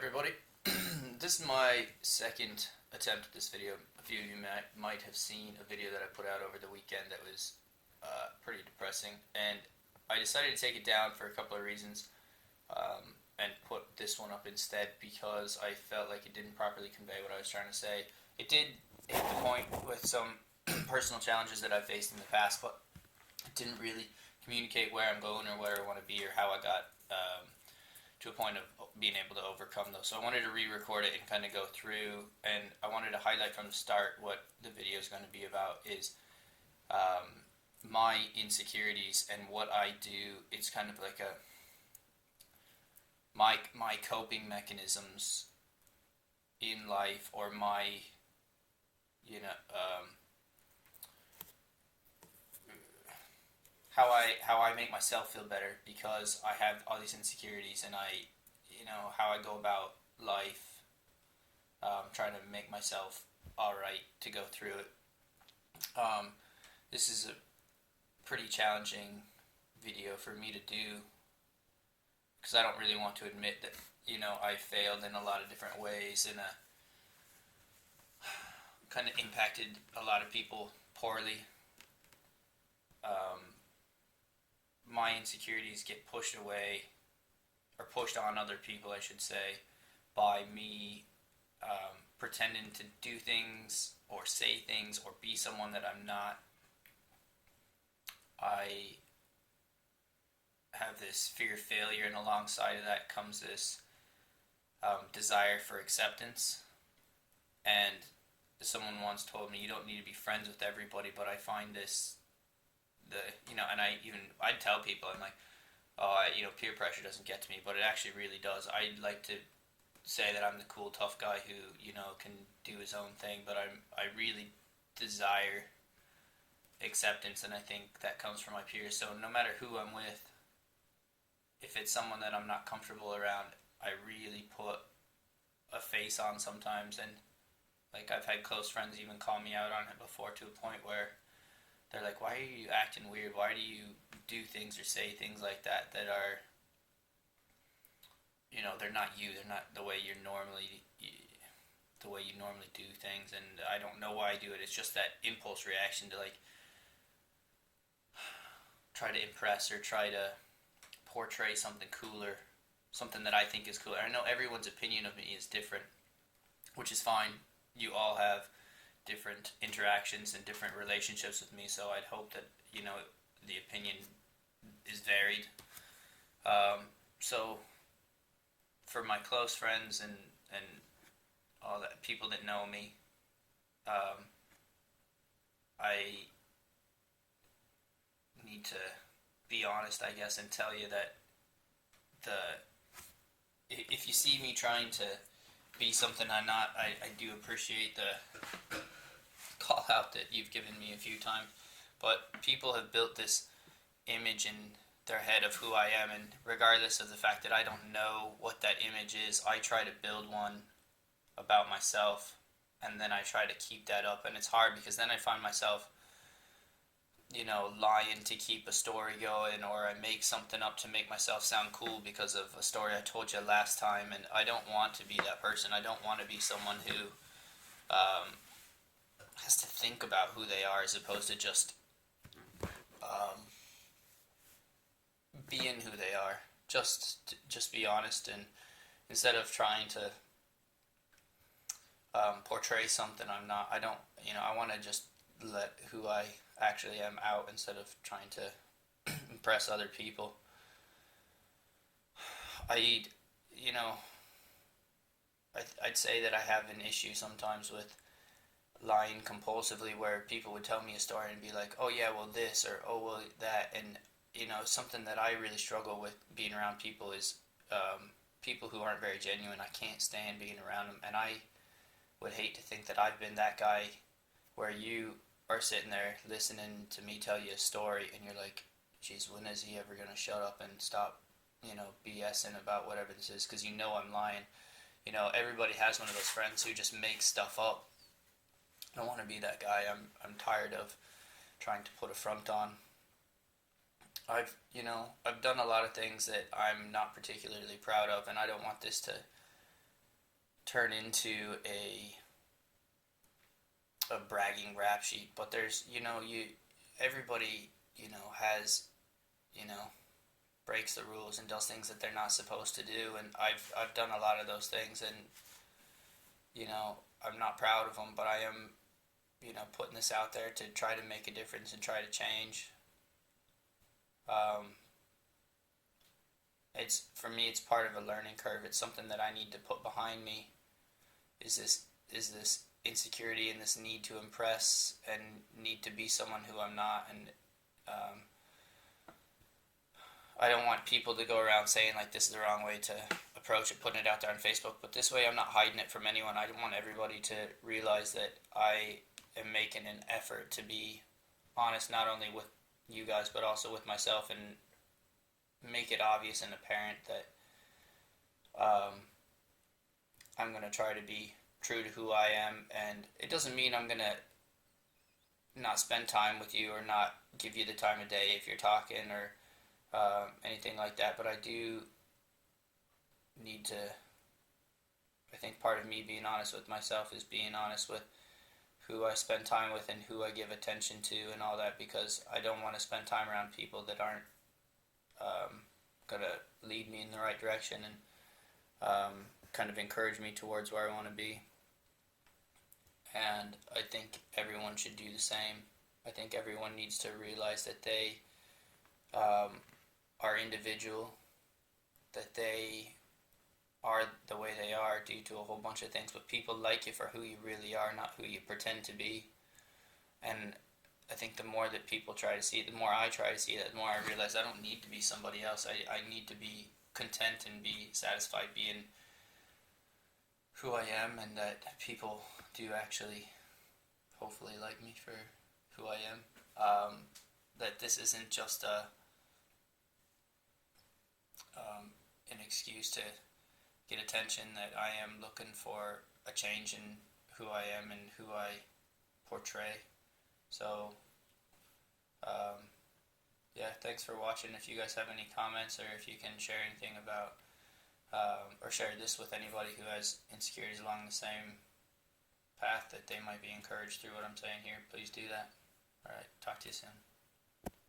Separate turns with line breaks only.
everybody. This is my second attempt at this video. A few of you might have seen a video that I put out over the weekend that was pretty depressing, and I decided to take it down for a couple of reasons and put this one up instead because I felt like it didn't properly convey what I was trying to say. It did hit the point with some personal challenges that I've faced in the past, but it didn't really communicate where I'm going or where I want to be or how I got to a point of being able to overcome those. So I wanted to re-record it and kind of go through, and I wanted to highlight from the start what the video is going to be about is my insecurities and what I do. It's kind of like my coping mechanisms in life, or my you know how I make myself feel better because I have all these insecurities, and how I go about life, trying to make myself all right to go through it. This is a pretty challenging video for me to do because I don't really want to admit that I failed in a lot of different ways and kind of impacted a lot of people poorly. My insecurities get pushed away, or pushed on other people, I should say, by me pretending to do things or say things or be someone that I'm not. I have this fear of failure, and alongside of that comes this desire for acceptance. And someone once told me, you don't need to be friends with everybody, but I find this, and I'd tell people, I'm like, peer pressure doesn't get to me, but it actually really does. I like to say that I'm the cool, tough guy who, can do his own thing, but I really desire acceptance, and I think that comes from my peers. So no matter who I'm with, if it's someone that I'm not comfortable around, I really put a face on sometimes, and like I've had close friends even call me out on it before, to a point where they're like, why are you acting weird? Why do you do things or say things like that are, they're not you. They're not the way you normally do things. And I don't know why I do it. It's just that impulse reaction to like try to impress or try to portray something cooler, something that I think is cooler. I know everyone's opinion of me is different, which is fine. You all have different interactions and different relationships with me, so I'd hope that the opinion is varied. So for my close friends and all that, people that know me, I need to be honest, I guess, and tell you that if you see me trying to be something I'm not, I do appreciate the call out that you've given me a few times, but people have built this image in their head of who I am, and regardless of the fact that I don't know what that image is, I try to build one about myself, and then I try to keep that up. And it's hard because then I find myself lying to keep a story going, or I make something up to make myself sound cool because of a story I told you last time, and I don't want to be that person. I don't want to be someone who has to think about who they are as opposed to just being who they are. Just be honest, and instead of trying to portray something I'm not, I don't. I want to just let who I actually am out instead of trying to impress other people. I'd say that I have an issue sometimes with lying compulsively, where people would tell me a story and be like, oh yeah, well this, or oh well that. And something that I really struggle with being around people is people who aren't very genuine. I can't stand being around them, and I would hate to think that I've been that guy where you are sitting there listening to me tell you a story and you're like, geez, when is he ever going to shut up and stop BSing about whatever this is, because I'm lying. Everybody has one of those friends who just makes stuff up. I don't want to be that guy. I'm tired of trying to put a front on. I've done a lot of things that I'm not particularly proud of, and I don't want this to turn into a bragging rap sheet, but there's, everybody, has, you know breaks the rules and does things that they're not supposed to do, and I've done a lot of those things, and I'm not proud of them, but I am, putting this out there to try to make a difference and try to change. um, it's for me, it's part of a learning curve. It's something that I need to put behind me, is this insecurity and this need to impress and need to be someone who I'm not. And um, I don't want people to go around saying like this is the wrong way to approach it, putting it out there on Facebook. But this way, I'm not hiding it from anyone. I want everybody to realize that I am making an effort to be honest, not only with you guys but also with myself, and make it obvious and apparent that I'm going to try to be true to who I am. And it doesn't mean I'm going to not spend time with you or not give you the time of day if you're talking, or anything like that. But I do need to, I think part of me being honest with myself is being honest with who I spend time with and who I give attention to and all that, because I don't want to spend time around people that aren't going to lead me in the right direction and kind of encourage me towards where I want to be. And I think everyone should do the same. I think everyone needs to realize that they are individual, that they are the way they are due to a whole bunch of things, but people like you for who you really are, not who you pretend to be. And I think the more that people try to see it, the more I try to see it, the more I realize I don't need to be somebody else. I need to be content and be satisfied being who I am, and that people do actually hopefully like me for who I am. That this isn't just an excuse to get attention, that I am looking for a change in who I am and who I portray. So, yeah, thanks for watching. If you guys have any comments, or if you can share anything about, or share this with anybody who has insecurities along the same path, that they might be encouraged through what I'm saying here, please do that. Alright, talk to you soon.